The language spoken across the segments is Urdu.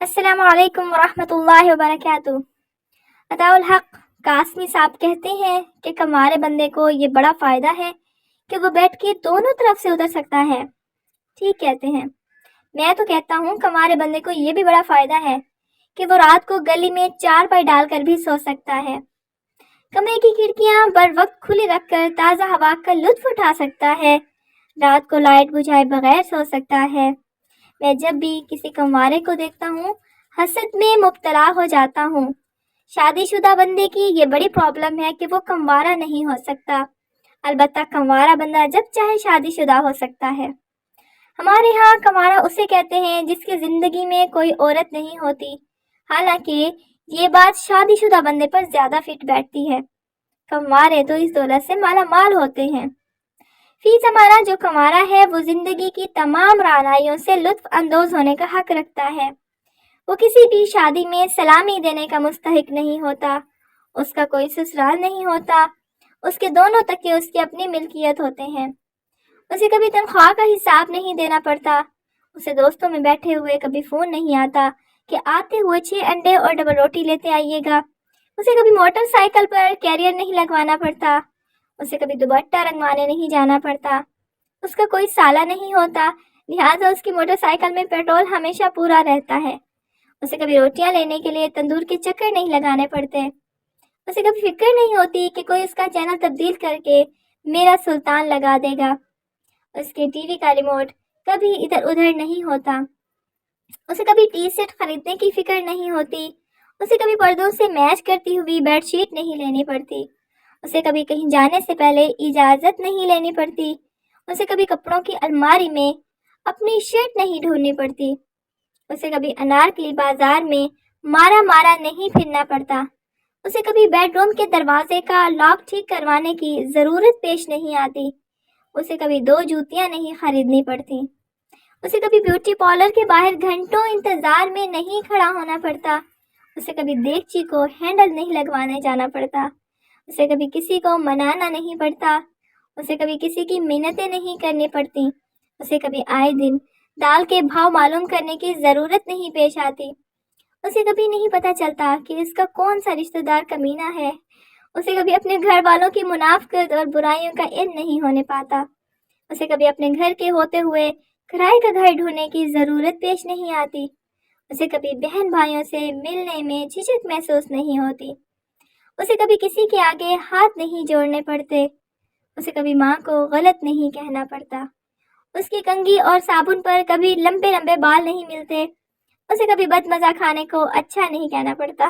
السلام علیکم ورحمۃ اللہ وبرکاتہ۔ عطاء الحق قاسمی صاحب کہتے ہیں کہ کمارے بندے کو یہ بڑا فائدہ ہے کہ وہ بیٹھ کے دونوں طرف سے اتر سکتا ہے۔ ٹھیک کہتے ہیں۔ میں تو کہتا ہوں کمارے بندے کو یہ بھی بڑا فائدہ ہے کہ وہ رات کو گلی میں چارپائی ڈال کر بھی سو سکتا ہے، کمرے کی کھڑکیاں بر وقت کھلی رکھ کر تازہ ہوا کا لطف اٹھا سکتا ہے، رات کو لائٹ بجھائے بغیر سو سکتا ہے۔ میں جب بھی کسی کنوارے کو دیکھتا ہوں حسد میں مبتلا ہو جاتا ہوں۔ شادی شدہ بندے کی یہ بڑی پرابلم ہے کہ وہ کنوارا نہیں ہو سکتا، البتہ کنوارا بندہ جب چاہے شادی شدہ ہو سکتا ہے۔ ہمارے ہاں کنوارا اسے کہتے ہیں جس کی زندگی میں کوئی عورت نہیں ہوتی، حالانکہ یہ بات شادی شدہ بندے پر زیادہ فٹ بیٹھتی ہے۔ کنوارے تو اس دولت سے مالا مال ہوتے ہیں۔ فی زمانہ جو کنوارا ہے وہ زندگی کی تمام رعنائیوں سے لطف اندوز ہونے کا حق رکھتا ہے۔ وہ کسی بھی شادی میں سلامی دینے کا مستحق نہیں ہوتا، اس کا کوئی سسرال نہیں ہوتا، اس کے دونوں تکیے اس کی اپنی ملکیت ہوتے ہیں۔ اسے کبھی تنخواہ کا حساب نہیں دینا پڑتا، اسے دوستوں میں بیٹھے ہوئے کبھی فون نہیں آتا کہ آتے ہوئے 6 انڈے اور ڈبل روٹی لیتے آئیے گا، اسے کبھی موٹر سائیکل پر کیریئر نہیں لگوانا پڑتا، اسے کبھی دوپٹہ رنگوانے نہیں جانا پڑتا، اس کا کوئی سالہ نہیں ہوتا، لہٰذا اس کی موٹر سائیکل میں پیٹرول ہمیشہ پورا رہتا ہے، اسے کبھی روٹیاں لینے کے لیے تندور کے چکر نہیں لگانے پڑتے، اسے کبھی فکر نہیں ہوتی کہ کوئی اس کا چینل تبدیل کر کے میرا سلطان لگا دے گا، اس کے ٹی وی کا ریموٹ کبھی ادھر ادھر نہیں ہوتا، اسے کبھی ٹی سیٹ خریدنے کی فکر نہیں ہوتی، اسے کبھی پردوں سے میچ کرتی ہوئی بیڈ شیٹ نہیں لینی پڑتی، اسے کبھی کہیں جانے سے پہلے اجازت نہیں لینی پڑتی، اسے کبھی کپڑوں کی الماری میں اپنی شرٹ نہیں ڈھونڈنی پڑتی، اسے کبھی انارکلی بازار میں مارا مارا نہیں پھرنا پڑتا، اسے کبھی بیڈ روم کے دروازے کا لاک ٹھیک کروانے کی ضرورت پیش نہیں آتی، اسے کبھی 2 جوتیاں نہیں خریدنی پڑتی، اسے کبھی بیوٹی پارلر کے باہر گھنٹوں انتظار میں نہیں کھڑا ہونا پڑتا، اسے کبھی دیگچی کو ہینڈل نہیں لگوانے جانا پڑتا، اسے کبھی کسی کو منانا نہیں پڑتا، اسے کبھی کسی کی منتیں نہیں کرنی پڑتی، اسے کبھی آئے دن دال کے بھاؤ معلوم کرنے کی ضرورت نہیں پیش آتی، اسے کبھی نہیں پتہ چلتا کہ اس کا کون سا رشتہ دار کمینہ ہے، اسے کبھی اپنے گھر والوں کی منافقت اور برائیوں کا علم نہیں ہونے پاتا، اسے کبھی اپنے گھر کے ہوتے ہوئے کرائے کا گھر ڈھونڈنے کی ضرورت پیش نہیں آتی، اسے کبھی بہن بھائیوں سے ملنے میں جھجک محسوس نہیں ہوتی، اسے کبھی کسی کے آگے ہاتھ نہیں جوڑنے پڑتے، اسے کبھی ماں کو غلط نہیں کہنا پڑتا، اس کی کنگھی اور صابن پر کبھی لمبے لمبے بال نہیں ملتے، اسے کبھی بد مزہ کھانے کو اچھا نہیں کہنا پڑتا،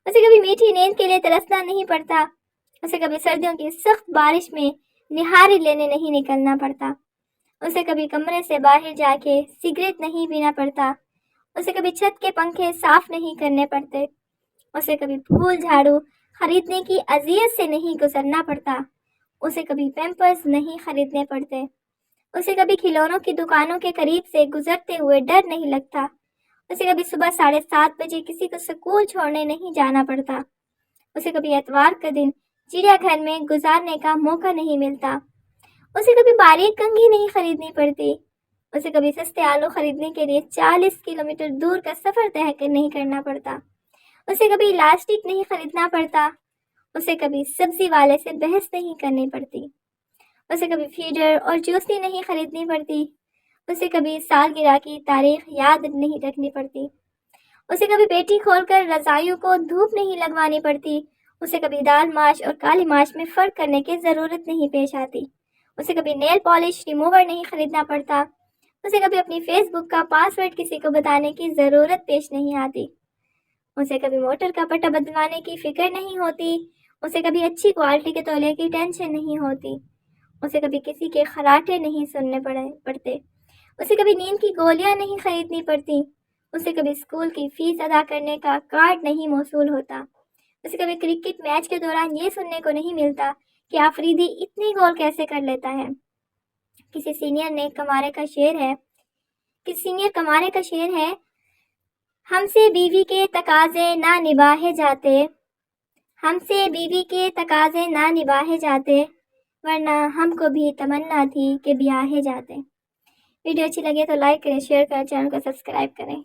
اسے کبھی میٹھی نیند کے لیے ترسنا نہیں پڑتا، اسے کبھی سردیوں کی سخت بارش میں نہاری لینے نہیں نکلنا پڑتا، اسے کبھی کمرے سے باہر جا کے سگریٹ نہیں پینا پڑتا، اسے کبھی چھت کے پنکھے صاف نہیں کرنے پڑتے، اسے کبھی پھول جھاڑو خریدنے کی اذیت سے نہیں گزرنا پڑتا، اسے کبھی پیمپرز نہیں خریدنے پڑتے، اسے کبھی کھلونوں کی دکانوں کے قریب سے گزرتے ہوئے ڈر نہیں لگتا، اسے کبھی صبح 7:30 بجے کسی کو اسکول چھوڑنے نہیں جانا پڑتا، اسے کبھی اتوار کا دن چڑیا گھر میں گزارنے کا موقع نہیں ملتا، اسے کبھی باریک کنگھی نہیں خریدنی پڑتی، اسے کبھی سستے آلو خریدنے کے لیے 40 کلومیٹر دور کا سفر طے نہیں کرنا پڑتا، اسے کبھی لاسٹک نہیں خریدنا پڑتا، اسے کبھی سبزی والے سے بحث نہیں کرنی پڑتی، اسے کبھی فیڈر اور جوسی نہیں خریدنی پڑتی، اسے کبھی سالگرہ کی تاریخ یاد نہیں رکھنی پڑتی، اسے کبھی پیٹی کھول کر رضائیوں کو دھوپ نہیں لگوانی پڑتی، اسے کبھی دال ماش اور کالی ماش میں فرق کرنے کی ضرورت نہیں پیش آتی، اسے کبھی نیل پالش ریموور نہیں خریدنا پڑتا، اسے کبھی اپنی فیس بک کا پاس ورڈ کسی کو بتانے کی ضرورت پیش نہیں آتی، اسے کبھی موٹر کا پٹا بدلوانے کی فکر نہیں ہوتی، اسے کبھی اچھی کوالٹی کے تولے کی ٹینشن نہیں ہوتی، اسے کبھی کسی کے خراٹے نہیں سننے پڑتے، اسے کبھی نیند کی گولیاں نہیں خریدنی پڑتی، اسے کبھی اسکول کی فیس ادا کرنے کا کارڈ نہیں موصول ہوتا، اسے کبھی کرکٹ میچ کے دوران یہ سننے کو نہیں ملتا کہ آفریدی اتنے گول کیسے کر لیتا ہے۔ کسی سینئر کمارے کا شعر ہے، ہم سے بیوی کے تقاضے نہ نباہے جاتے، ہم سے بیوی کے تقاضے نہ نباہے جاتے، ورنہ ہم کو بھی تمنا تھی کہ بیاہے جاتے۔ ویڈیو اچھی لگے تو لائک کریں، شیئر کریں، چینل کو سبسکرائب کریں۔